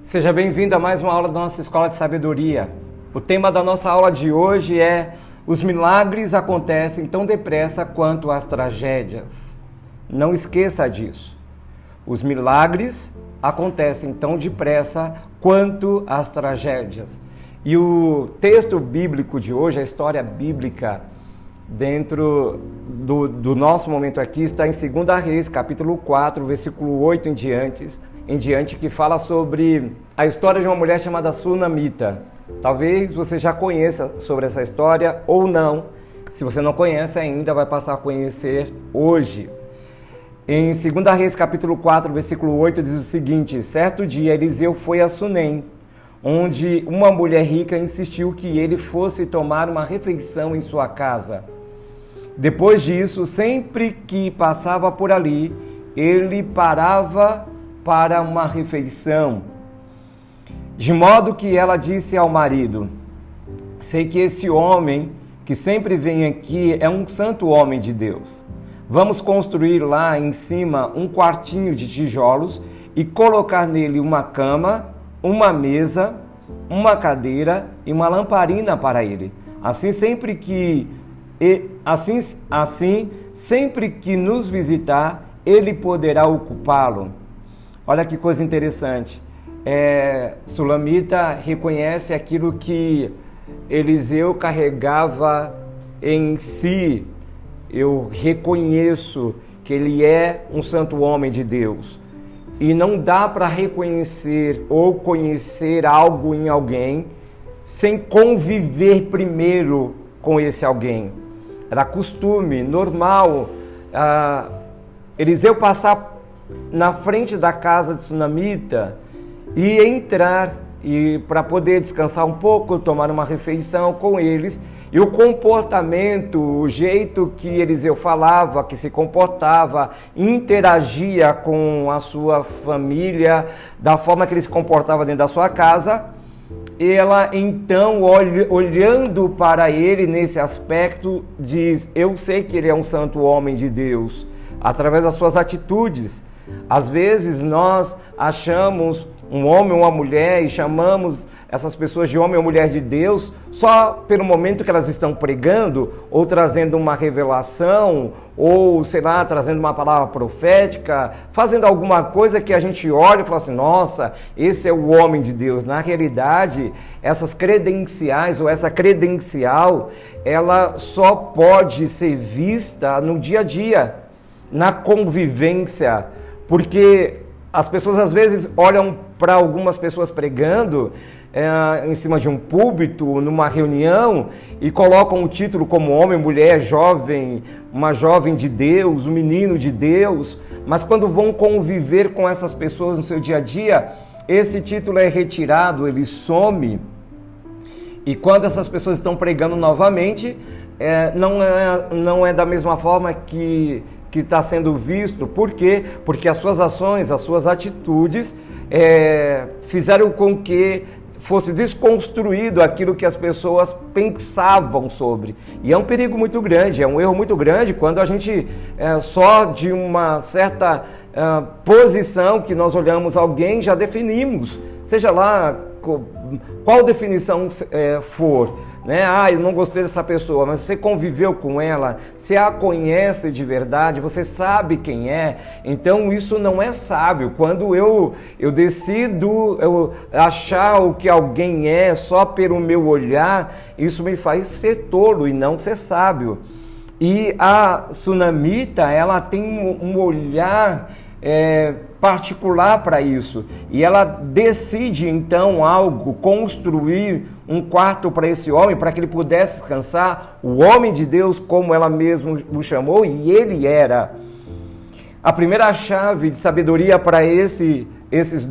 Seja bem-vindo a mais uma aula da nossa Escola de Sabedoria. O tema da nossa aula de hoje é: os milagres acontecem tão depressa quanto as tragédias. Não esqueça disso. Os milagres acontecem tão depressa quanto as tragédias. E o texto bíblico de hoje, a história bíblica dentro do nosso momento aqui, está em 2 Reis, capítulo 4, versículo 8 em diante, que fala sobre a história de uma mulher chamada Sunamita. Talvez você já conheça sobre essa história ou não. Se você não conhece ainda, vai passar a conhecer hoje. Em 2 Reis, capítulo 4, versículo 8, diz o seguinte: certo dia Eliseu foi a Sunem, onde uma mulher rica insistiu que ele fosse tomar uma refeição em sua casa. Depois disso, sempre que passava por ali, ele parava para uma refeição. De modo que ela disse ao marido: sei que esse homem que sempre vem aqui é um santo homem de Deus. Vamos construir lá em cima um quartinho de tijolos e colocar nele uma cama, uma mesa, uma cadeira e uma lamparina para ele. Assim sempre que nos visitar, ele poderá ocupá-lo. Olha que coisa interessante. Sulamita reconhece aquilo que Eliseu carregava em si. Eu reconheço que ele é um santo homem de Deus. E não dá para reconhecer ou conhecer algo em alguém sem conviver primeiro com esse alguém. Era costume, normal, Eliseu passar na frente da casa de Sunamita e entrar para poder descansar um pouco, tomar uma refeição com eles. E o comportamento, o jeito que Eliseu falava, que se comportava, interagia com a sua família, da forma que ele se comportava dentro da sua casa, ela então, olhando para ele nesse aspecto, diz: eu sei que ele é um santo homem de Deus, através das suas atitudes. Às vezes nós achamos um homem ou uma mulher e chamamos essas pessoas de homem ou mulher de Deus só pelo momento que elas estão pregando ou trazendo uma revelação ou, sei lá, trazendo uma palavra profética, fazendo alguma coisa que a gente olha e fala assim: nossa, esse é o homem de Deus. Na realidade, essas credenciais ou essa credencial, ela só pode ser vista no dia a dia, na convivência, porque as pessoas às vezes olham para algumas pessoas pregando em cima de um púlpito, numa reunião, e colocam o título como homem, mulher, jovem, uma jovem de Deus, um menino de Deus, mas quando vão conviver com essas pessoas no seu dia a dia, esse título é retirado, ele some, e quando essas pessoas estão pregando novamente, não é da mesma forma que está sendo visto. Por quê? Porque as suas ações, as suas atitudes fizeram com que fosse desconstruído aquilo que as pessoas pensavam sobre. E é um perigo muito grande, é um erro muito grande quando a gente, só de uma certa posição que nós olhamos alguém, já definimos, seja lá qual definição for. Eu não gostei dessa pessoa, mas você conviveu com ela, você a conhece de verdade, você sabe quem é, então isso não é sábio. Quando eu decido achar o que alguém é só pelo meu olhar, isso me faz ser tolo e não ser sábio. E a Sunamita, ela tem um olhar particular para isso, e ela decide então construir um quarto para esse homem, para que ele pudesse descansar, o homem de Deus, como ela mesma o chamou, e ele era. A primeira chave de sabedoria para esses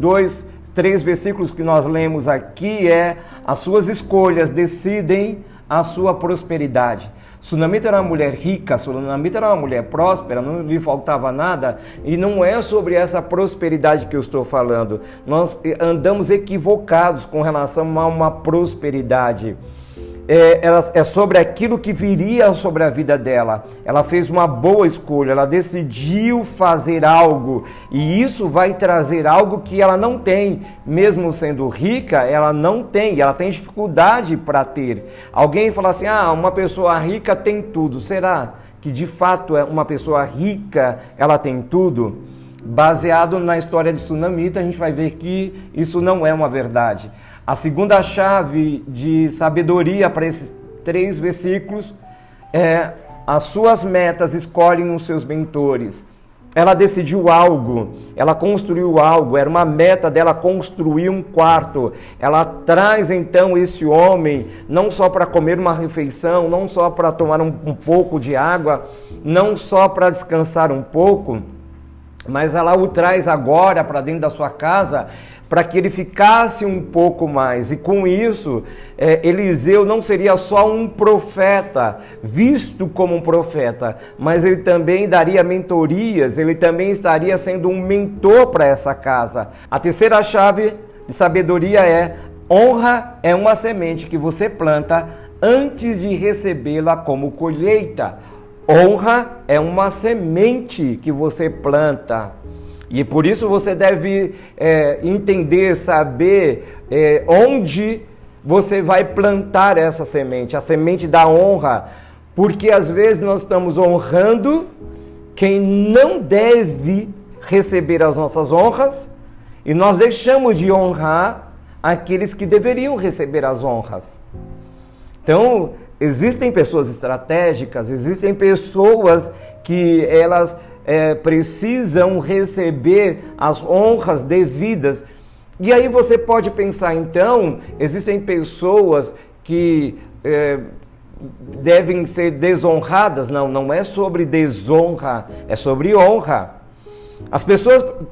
3 versículos que nós lemos aqui é: as suas escolhas decidem a sua prosperidade. Sunamita era uma mulher rica, Sunamita era uma mulher próspera, não lhe faltava nada, e não é sobre essa prosperidade que eu estou falando. Nós andamos equivocados com relação a uma prosperidade. é sobre aquilo que viria sobre a vida dela. Ela fez uma boa escolha, ela decidiu fazer algo, e isso vai trazer algo que ela não tem. Mesmo sendo rica, ela não tem, ela tem dificuldade para ter. Alguém fala assim, uma pessoa rica tem tudo. Será que de fato uma pessoa rica, ela tem tudo? Baseado na história de Sunamita, a gente vai ver que isso não é uma verdade. A segunda chave de sabedoria para esses 3 versículos é: as suas metas escolhem os seus mentores. Ela decidiu algo, ela construiu algo, era uma meta dela construir um quarto. Ela traz então esse homem, não só para comer uma refeição, não só para tomar um pouco de água, não só para descansar um pouco, mas ela o traz agora para dentro da sua casa, para que ele ficasse um pouco mais. E com isso, Eliseu não seria só um profeta, visto como um profeta, mas ele também daria mentorias, ele também estaria sendo um mentor para essa casa. A terceira chave de sabedoria é: honra é uma semente que você planta antes de recebê-la como colheita. Honra é uma semente que você planta. E por isso você deve entender, saber onde você vai plantar essa semente, a semente da honra. Porque às vezes nós estamos honrando quem não deve receber as nossas honras, e nós deixamos de honrar aqueles que deveriam receber as honras. Então, existem pessoas estratégicas, existem pessoas que elas precisam receber as honras devidas. E aí você pode pensar, então, existem pessoas que devem ser desonradas. Não, não é sobre desonra, é sobre honra.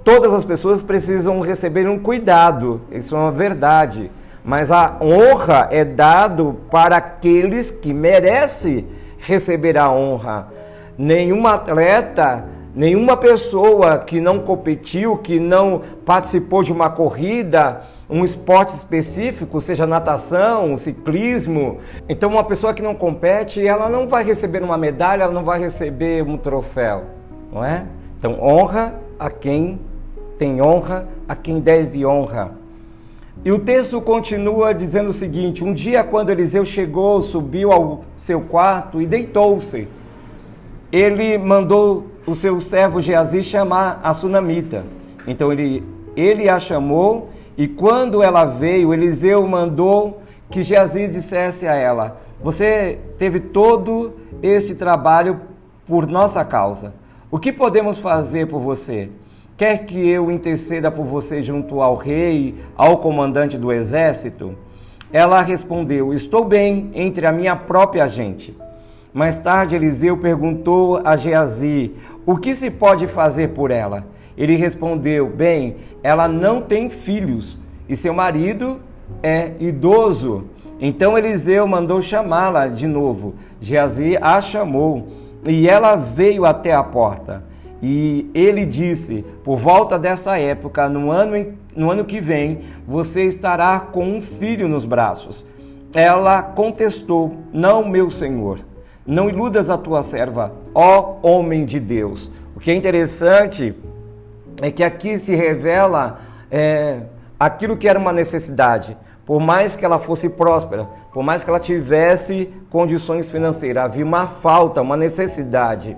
Todas as pessoas precisam receber um cuidado, isso é uma verdade. Mas a honra é dado para aqueles que merecem receber a honra. Nenhum atleta, nenhuma pessoa que não competiu, que não participou de uma corrida, um esporte específico, seja natação, ciclismo. Então uma pessoa que não compete, ela não vai receber uma medalha, ela não vai receber um troféu, não é? Então honra a quem tem honra, a quem deve honra. E o texto continua dizendo o seguinte: um dia, quando Eliseu chegou, subiu ao seu quarto e deitou-se. Ele mandou o seu servo Geazi chamar a Sunamita. Então ele a chamou, e quando ela veio, Eliseu mandou que Geazi dissesse a ela: você teve todo este trabalho por nossa causa. O que podemos fazer por você? Quer que eu interceda por você junto ao rei, ao comandante do exército? Ela respondeu: estou bem entre a minha própria gente. Mais tarde, Eliseu perguntou a Geazi: o que se pode fazer por ela? Ele respondeu: bem, ela não tem filhos e seu marido é idoso. Então Eliseu mandou chamá-la de novo. Geazi a chamou e ela veio até a porta. E ele disse: por volta desta época, no ano que vem, você estará com um filho nos braços. Ela contestou: não, meu senhor, não iludas a tua serva, ó homem de Deus. O que é interessante é que aqui se revela aquilo que era uma necessidade. Por mais que ela fosse próspera, por mais que ela tivesse condições financeiras, havia uma falta, uma necessidade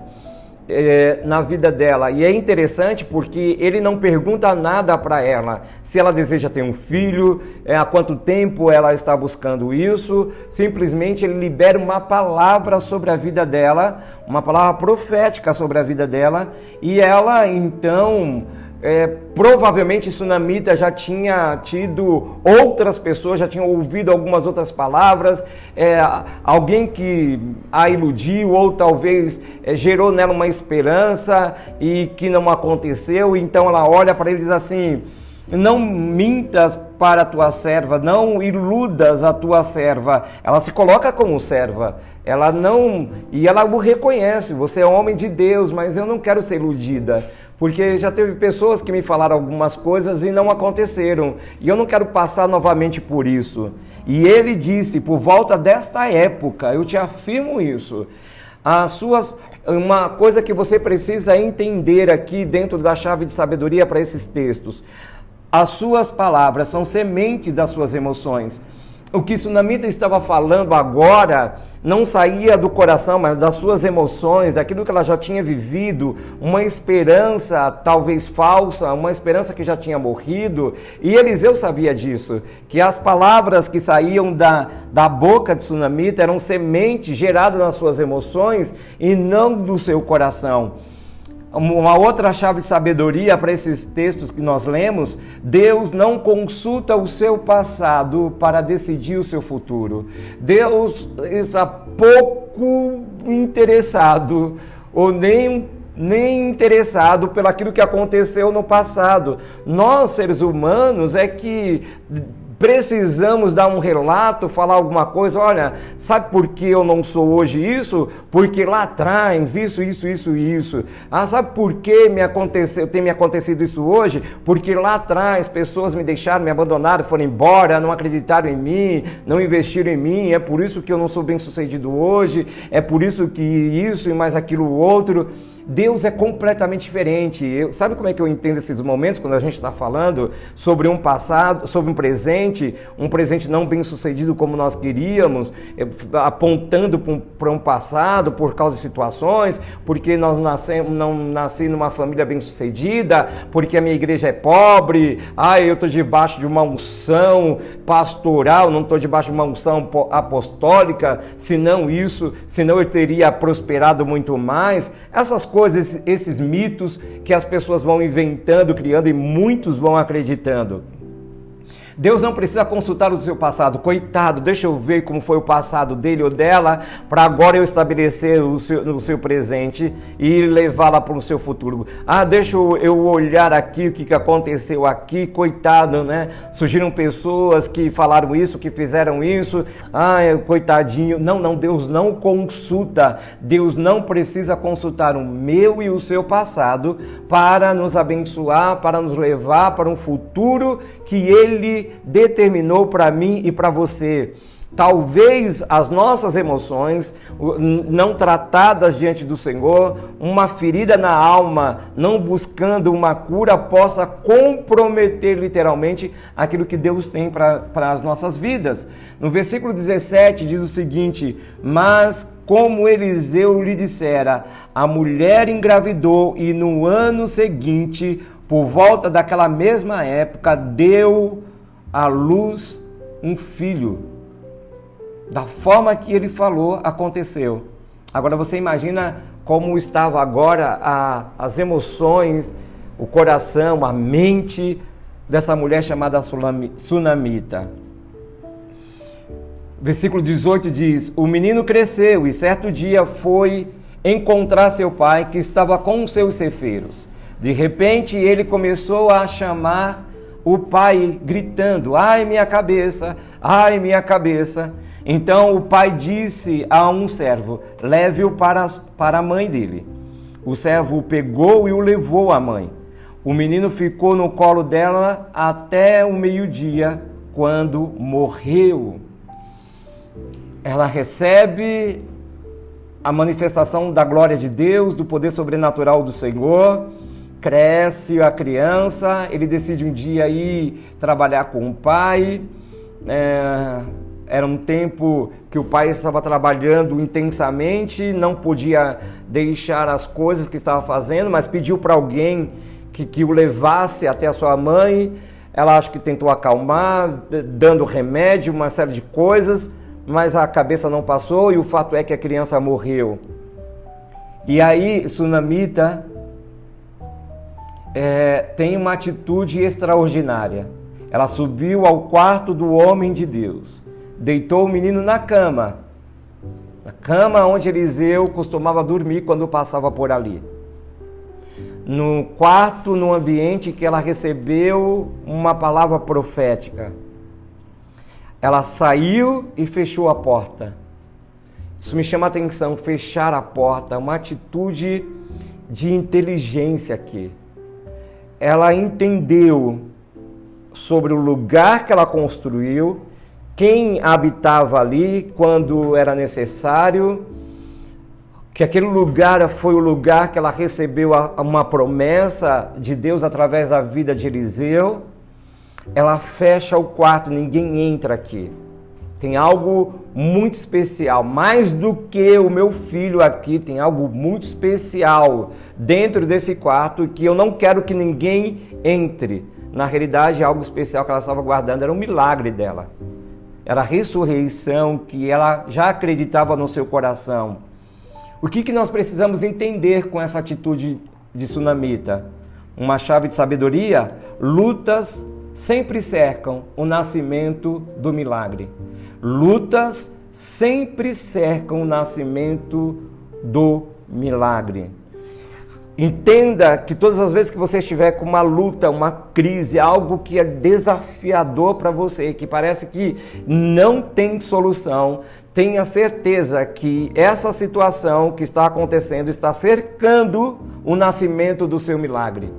na vida dela. E é interessante porque ele não pergunta nada para ela, se ela deseja ter um filho, há quanto tempo ela está buscando isso. Simplesmente ele libera uma palavra sobre a vida dela, uma palavra profética sobre a vida dela, e ela então provavelmente Sunamita já tinha tido outras pessoas, já tinha ouvido algumas outras palavras, alguém que a iludiu ou talvez gerou nela uma esperança e que não aconteceu. Então ela olha para ele e diz assim: não mintas para a tua serva, não iludas a tua serva. Ela se coloca como serva, ela não, e ela o reconhece, você é homem de Deus, mas eu não quero ser iludida, porque já teve pessoas que me falaram algumas coisas e não aconteceram, e eu não quero passar novamente por isso. E ele disse, por volta desta época, eu te afirmo isso, uma coisa que você precisa entender aqui dentro da chave de sabedoria para esses textos, as suas palavras são sementes das suas emoções. O que Sunamita estava falando agora não saía do coração, mas das suas emoções, daquilo que ela já tinha vivido, uma esperança talvez falsa, uma esperança que já tinha morrido. E Eliseu sabia disso, que as palavras que saíam da boca de Sunamita eram sementes geradas nas suas emoções e não do seu coração. Uma outra chave de sabedoria para esses textos que nós lemos, Deus não consulta o seu passado para decidir o seu futuro. Deus está pouco interessado, ou nem interessado pelo aquilo que aconteceu no passado. Nós, seres humanos, é que precisamos dar um relato, falar alguma coisa. Olha, sabe por que eu não sou hoje isso? Porque lá atrás, isso. Ah, sabe por que tem me acontecido isso hoje? Porque lá atrás pessoas me deixaram, me abandonaram, foram embora, não acreditaram em mim, não investiram em mim, é por isso que eu não sou bem sucedido hoje, é por isso que isso e mais aquilo outro. Deus é completamente diferente. Sabe como é que eu entendo esses momentos quando a gente está falando sobre um passado, sobre um presente não bem sucedido como nós queríamos, apontando para um passado por causa de situações, porque não nasci numa família bem sucedida, porque a minha igreja é pobre, eu estou debaixo de uma unção pastoral, não estou debaixo de uma unção apostólica, senão eu teria prosperado muito mais. Essas coisas, esses mitos que as pessoas vão inventando, criando, e muitos vão acreditando. Deus não precisa consultar o seu passado. Coitado, deixa eu ver como foi o passado dele ou dela, para agora eu estabelecer o seu presente e levá-la para o seu futuro. Deixa eu olhar aqui o que aconteceu aqui, coitado, né? Surgiram pessoas que falaram isso, que fizeram isso. Coitadinho. Não, Deus não consulta. Deus não precisa consultar o meu e o seu passado para nos abençoar, para nos levar para um futuro que Ele determinou para mim e para você. Talvez as nossas emoções não tratadas diante do Senhor, uma ferida na alma, não buscando uma cura, possa comprometer literalmente aquilo que Deus tem para as nossas vidas. No versículo 17 diz o seguinte: mas como Eliseu lhe dissera, a mulher engravidou e no ano seguinte, por volta daquela mesma época, deu à luz um filho. Da forma que ele falou, aconteceu. Agora você imagina como estava agora as emoções, o coração, a mente dessa mulher chamada Sunamita. Versículo 18 diz: o menino cresceu e certo dia foi encontrar seu pai, que estava com os seus ceifeiros. De repente ele começou a chamar o pai, gritando: ai minha cabeça, ai minha cabeça. Então o pai disse a um servo: leve-o para a mãe dele. O servo o pegou e o levou à mãe. O menino ficou no colo dela até o meio-dia, quando morreu. Ela recebe a manifestação da glória de Deus, do poder sobrenatural do Senhor. Cresce a criança, ele decide um dia ir trabalhar com o pai. Era um tempo que o pai estava trabalhando intensamente, não podia deixar as coisas que estava fazendo, mas pediu para alguém que o levasse até a sua mãe. Ela acho que tentou acalmar, dando remédio, uma série de coisas, mas a cabeça não passou e o fato é que a criança morreu. E aí Sunamita tem uma atitude extraordinária. Ela subiu ao quarto do homem de Deus, deitou o menino na cama onde Eliseu costumava dormir quando passava por ali. no quarto, no ambiente que ela recebeu uma palavra profética. Ela saiu e fechou a porta. Isso me chama a atenção, fechar a porta, uma atitude de inteligência aqui. Ela entendeu sobre o lugar que ela construiu, quem habitava ali, quando era necessário, que aquele lugar foi o lugar que ela recebeu uma promessa de Deus através da vida de Eliseu. Ela fecha o quarto, ninguém entra aqui. Tem algo muito especial, mais do que o meu filho aqui, tem algo muito especial dentro desse quarto que eu não quero que ninguém entre. Na realidade, algo especial que ela estava guardando era um milagre dela. Era a ressurreição que ela já acreditava no seu coração. O que nós precisamos entender com essa atitude de sunamita? Uma chave de sabedoria? Lutas sempre cercam o nascimento do milagre. Lutas sempre cercam o nascimento do milagre. Entenda que todas as vezes que você estiver com uma luta, uma crise, algo que é desafiador para você, que parece que não tem solução, tenha certeza que essa situação que está acontecendo está cercando o nascimento do seu milagre.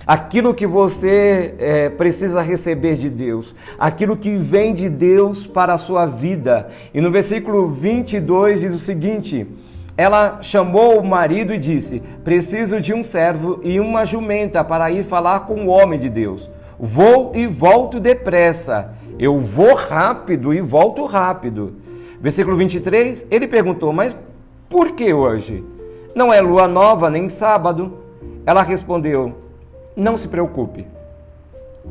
Aquilo que você precisa receber de Deus, aquilo que vem de Deus para a sua vida. E no versículo 22 diz o seguinte: ela chamou o marido e disse: preciso de um servo e uma jumenta para ir falar com o homem de Deus. Vou e volto depressa. Eu vou rápido e volto rápido. Versículo 23, ele perguntou: mas por que hoje? Não é lua nova nem sábado. Ela respondeu: não se preocupe.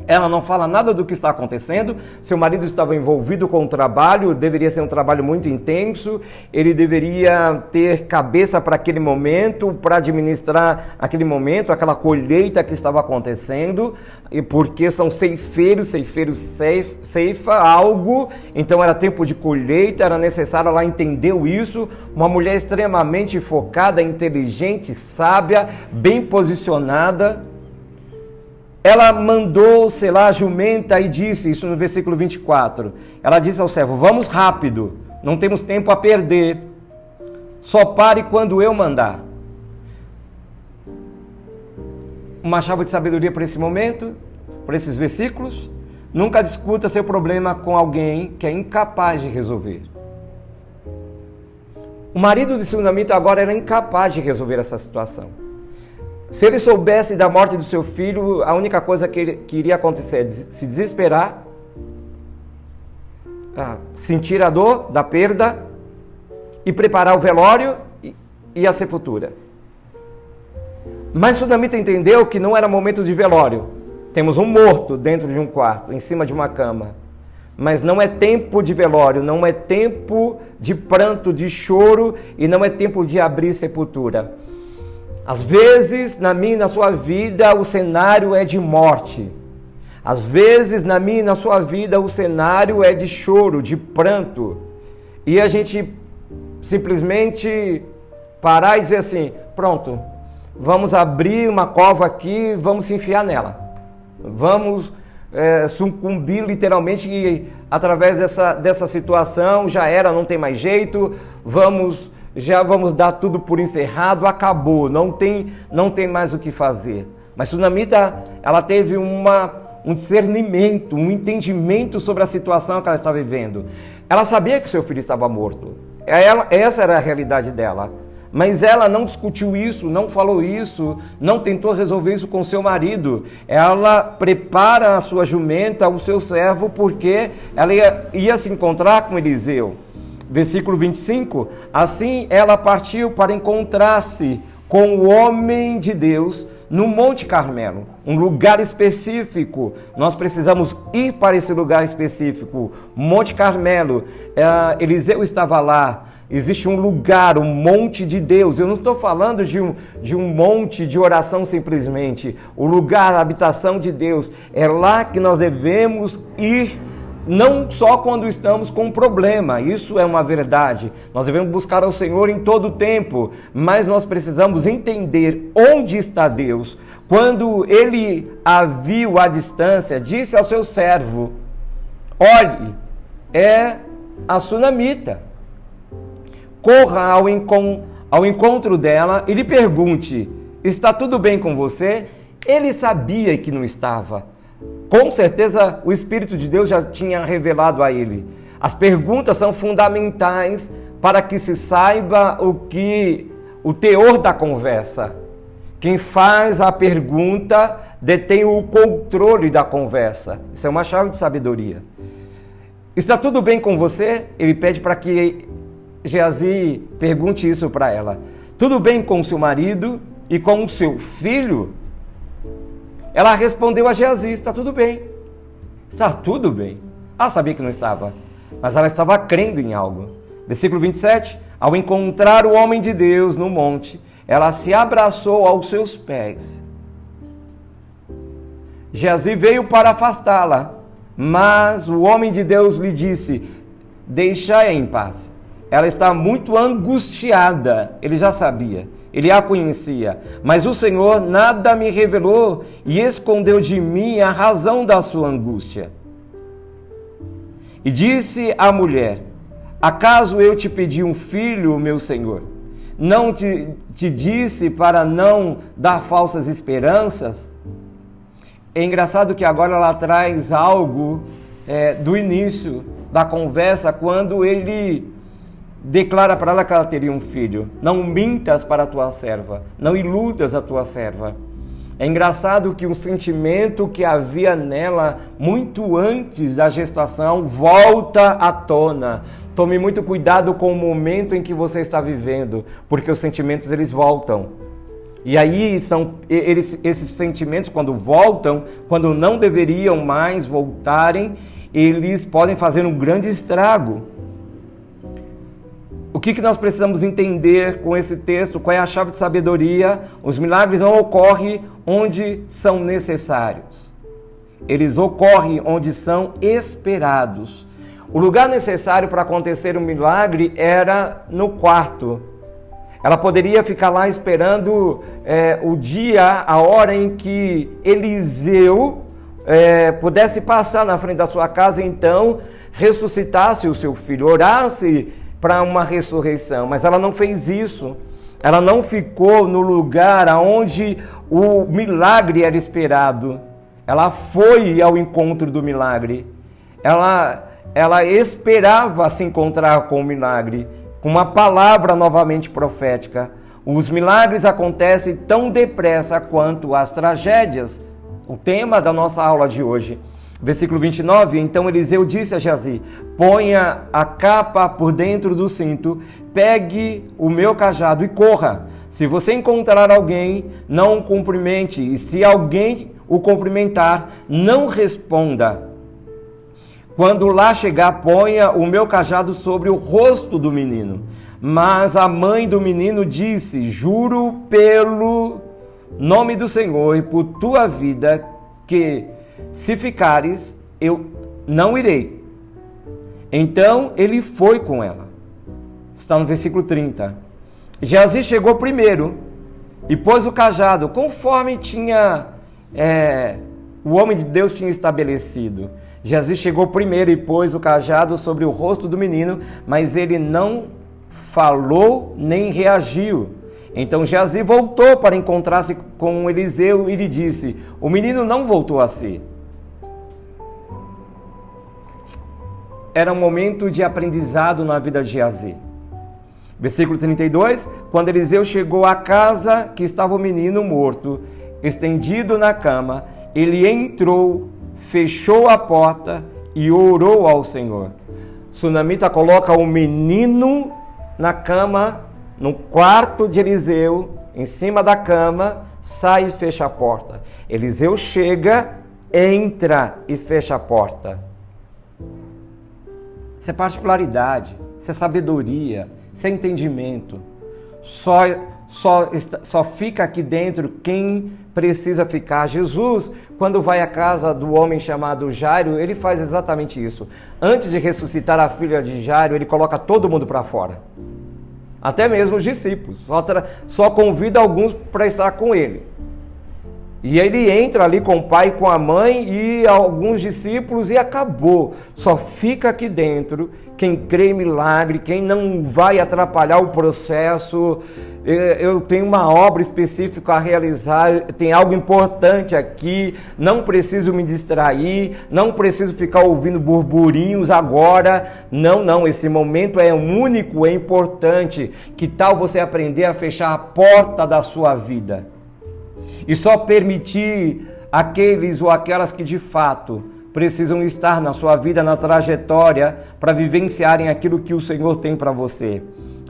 Ela não fala nada do que está acontecendo. Seu marido estava envolvido com o trabalho, deveria ser um trabalho muito intenso, ele deveria ter cabeça para aquele momento, para administrar aquele momento, aquela colheita que estava acontecendo, e porque são ceifeiros ceifa algo, então era tempo de colheita, era necessário, ela entendeu isso, uma mulher extremamente focada, inteligente, sábia, bem posicionada. Ela mandou selar a jumenta e disse, isso no versículo 24, ela disse ao servo: vamos rápido, não temos tempo a perder, só pare quando eu mandar. Uma chave de sabedoria para esse momento, para esses versículos: nunca discuta seu problema com alguém que é incapaz de resolver. O marido de Sunamita agora era incapaz de resolver essa situação. Se ele soubesse da morte do seu filho, a única coisa que iria acontecer é se desesperar, sentir a dor da perda e preparar o velório e a sepultura. Mas Sunamita entendeu que não era momento de velório. Temos um morto dentro de um quarto, em cima de uma cama. Mas não é tempo de velório, não é tempo de pranto, de choro, e não é tempo de abrir sepultura. Às vezes, na minha e na sua vida, o cenário é de morte. Às vezes, na minha e na sua vida, o cenário é de choro, de pranto. E a gente simplesmente parar e dizer assim: pronto, vamos abrir uma cova aqui, vamos se enfiar nela. Vamos sucumbir literalmente e através dessa situação, já era, não tem mais jeito, vamos dar tudo por encerrado, acabou, não tem mais o que fazer. Mas Sunamita, ela teve um discernimento, um entendimento sobre a situação que ela estava vivendo. Ela sabia que seu filho estava morto, essa era a realidade dela. Mas ela não discutiu isso, não falou isso, não tentou resolver isso com seu marido. Ela prepara a sua jumenta, o seu servo, porque ela ia se encontrar com Eliseu. Versículo 25, assim ela partiu para encontrar-se com o homem de Deus no Monte Carmelo, um lugar específico. Nós precisamos ir para esse lugar específico, Monte Carmelo. Eliseu estava lá. Existe um lugar, um monte de Deus. Eu não estou falando de um monte de oração simplesmente. O lugar, a habitação de Deus. É lá que nós devemos ir não só quando estamos com um problema, isso é uma verdade. Nós devemos buscar ao Senhor em todo o tempo, mas nós precisamos entender onde está Deus. Quando ele a viu à distância, disse ao seu servo: olhe, é a sunamita. Corra ao encontro dela e lhe pergunte: está tudo bem com você? Ele sabia que não estava. Com certeza o Espírito de Deus já tinha revelado a ele. As perguntas são fundamentais para que se saiba o teor da conversa. Quem faz a pergunta detém o controle da conversa. Isso é uma chave de sabedoria. Está tudo bem com você? Ele pede para que Geazi pergunte isso para ela. Tudo bem com o seu marido e com o seu filho? Ela respondeu a Geazi: está tudo bem. Está tudo bem. Ela sabia que não estava, mas ela estava crendo em algo. Versículo 27. Ao encontrar o homem de Deus no monte, ela se abraçou aos seus pés. Geazi veio para afastá-la, mas o homem de Deus lhe disse: deixa-a em paz. Ela está muito angustiada. Ele já sabia, ele a conhecia, mas o Senhor nada me revelou e escondeu de mim a razão da sua angústia. E disse a mulher: acaso eu te pedi um filho, meu Senhor? Não te disse para não dar falsas esperanças? É engraçado que agora ela traz algo do início da conversa, quando ele declara para ela que ela teria um filho. Não mintas para a tua serva, não iludas a tua serva. É engraçado que um sentimento que havia nela muito antes da gestação volta à tona. Tome muito cuidado com o momento em que você está vivendo, porque os sentimentos eles voltam. E aí esses sentimentos, quando voltam, quando não deveriam mais voltarem, eles podem fazer um grande estrago. O que nós precisamos entender com esse texto? Qual é a chave de sabedoria? Os milagres não ocorrem onde são necessários. Eles ocorrem onde são esperados. O lugar necessário para acontecer um milagre era no quarto. Ela poderia ficar lá esperando o dia, a hora em que Eliseu pudesse passar na frente da sua casa, então ressuscitasse o seu filho, orasse para uma ressurreição. Mas ela não fez isso. Ela não ficou no lugar onde o milagre era esperado. Ela foi ao encontro do milagre. Ela esperava se encontrar com o milagre, com uma palavra novamente profética. Os milagres acontecem tão depressa quanto as tragédias. O tema da nossa aula de hoje. Versículo 29, então Eliseu disse a Geazi: ponha a capa por dentro do cinto, pegue o meu cajado e corra. Se você encontrar alguém, não o cumprimente, e se alguém o cumprimentar, não responda. Quando lá chegar, ponha o meu cajado sobre o rosto do menino. Mas a mãe do menino disse: juro pelo nome do Senhor e por tua vida que, se ficares, eu não irei. Então ele foi com ela. Está no versículo 30. Geazi chegou primeiro e pôs o cajado, conforme o homem de Deus tinha estabelecido. Geazi chegou primeiro e pôs o cajado sobre o rosto do menino, mas ele não falou nem reagiu. Então Geazi voltou para encontrar-se com Eliseu e lhe disse: o menino não voltou a si. Era um momento de aprendizado na vida de Geazi. Versículo 32, quando Eliseu chegou à casa que estava o menino morto, estendido na cama, ele entrou, fechou a porta e orou ao Senhor. Sunamita coloca o menino na cama, no quarto de Eliseu, em cima da cama, sai e fecha a porta. Eliseu chega, entra e fecha a porta. Isso é particularidade, isso é sabedoria, isso é entendimento. só fica aqui dentro quem precisa ficar. Jesus, quando vai à casa do homem chamado Jairo, ele faz exatamente isso. Antes de ressuscitar a filha de Jairo, ele coloca todo mundo para fora. Até mesmo os discípulos. Só convida alguns para estar com ele. E ele entra ali com o pai, com a mãe e alguns discípulos e acabou. Só fica aqui dentro quem crê em milagre, quem não vai atrapalhar o processo. Eu tenho uma obra específica a realizar, tem algo importante aqui, não preciso me distrair, não preciso ficar ouvindo burburinhos agora. Não, esse momento é único, é importante. Que tal você aprender a fechar a porta da sua vida? E só permitir aqueles ou aquelas que de fato precisam estar na sua vida, na trajetória, para vivenciarem aquilo que o Senhor tem para você.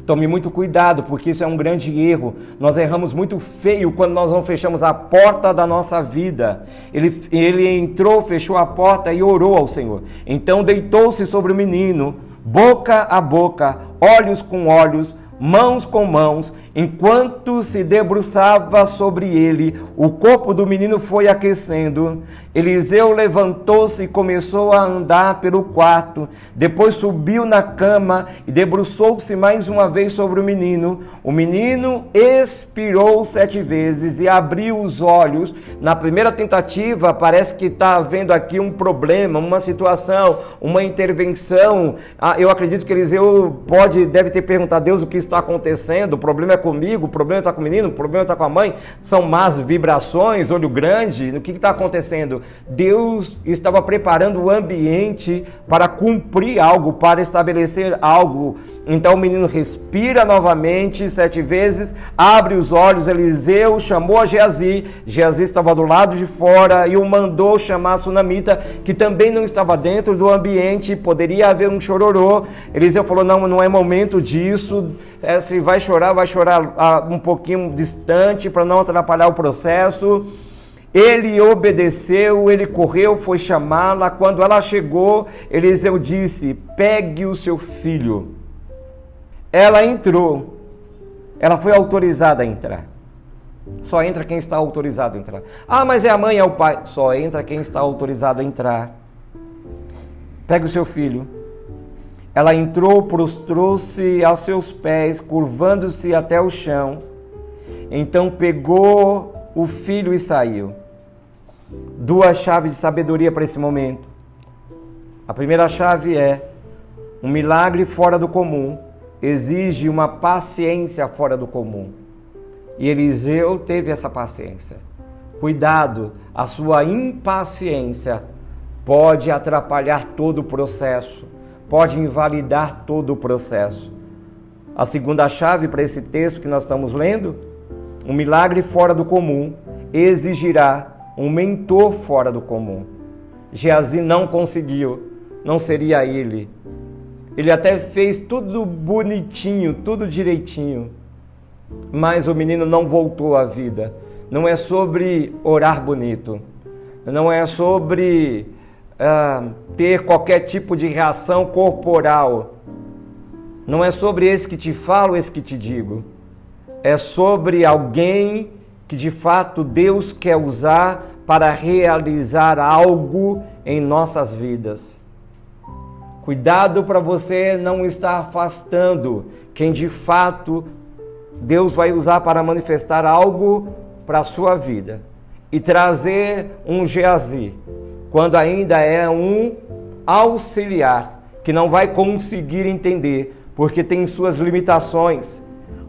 Tome muito cuidado, porque isso é um grande erro. Nós erramos muito feio quando nós não fechamos a porta da nossa vida. Ele entrou, fechou a porta e orou ao Senhor. Então deitou-se sobre o menino, boca a boca, olhos com olhos, mãos com mãos. Enquanto se debruçava sobre ele, o corpo do menino foi aquecendo. Eliseu levantou-se e começou a andar pelo quarto. Depois subiu na cama e debruçou-se mais uma vez sobre o menino. O menino expirou 7 vezes e abriu os olhos. Na primeira tentativa, parece que está havendo aqui um problema, uma situação, uma intervenção. Eu acredito que Eliseu deve ter perguntado a Deus o que está acontecendo. O problema é comigo, o problema está com o menino, o problema está com a mãe, são más vibrações, olho grande, o que está acontecendo? Deus estava preparando o ambiente para cumprir algo, para estabelecer algo. Então o menino respira novamente 7 vezes, abre os olhos. Eliseu chamou a Geazi estava do lado de fora e o mandou chamar a sunamita, que também não estava dentro do ambiente, poderia haver um chororô. Eliseu falou, não é momento disso, se vai chorar um pouquinho distante para não atrapalhar o processo. Ele obedeceu, ele correu, foi chamá-la. Quando ela chegou, Eliseu disse, pegue o seu filho. Ela entrou, ela foi autorizada a entrar. Só entra quem está autorizado a entrar. Mas é a mãe, é o pai. Só entra quem está autorizado a entrar. Pega o seu filho. Ela entrou, prostrou-se aos seus pés, curvando-se até o chão. Então pegou o filho e saiu. 2 chaves de sabedoria para esse momento. A primeira chave é: um milagre fora do comum exige uma paciência fora do comum. E Eliseu teve essa paciência. Cuidado, a sua impaciência pode atrapalhar todo o processo. Pode invalidar todo o processo. A segunda chave para esse texto que nós estamos lendo: um milagre fora do comum exigirá um mentor fora do comum. Geazi não conseguiu, não seria ele. Ele até fez tudo bonitinho, tudo direitinho, mas o menino não voltou à vida. Não é sobre orar bonito, não é sobre ter qualquer tipo de reação corporal. Não é sobre esse que te falo, esse que te digo. É sobre alguém que de fato Deus quer usar para realizar algo em nossas vidas. Cuidado para você não estar afastando quem de fato Deus vai usar para manifestar algo para a sua vida. E trazer um Geazi, quando ainda é um auxiliar, que não vai conseguir entender, porque tem suas limitações,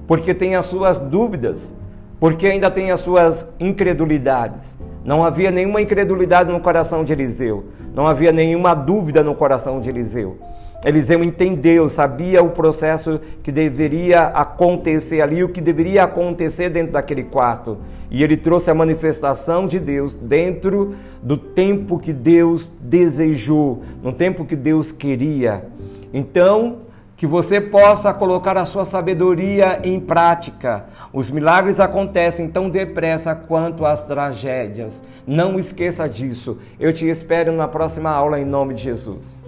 porque tem as suas dúvidas, porque ainda tem as suas incredulidades. Não havia nenhuma incredulidade no coração de Eliseu, não havia nenhuma dúvida no coração de Eliseu. Eliseu entendeu, sabia o processo que deveria acontecer ali, o que deveria acontecer dentro daquele quarto. E ele trouxe a manifestação de Deus dentro do tempo que Deus desejou, no tempo que Deus queria. Então, que você possa colocar a sua sabedoria em prática. Os milagres acontecem tão depressa quanto as tragédias. Não esqueça disso. Eu te espero na próxima aula em nome de Jesus.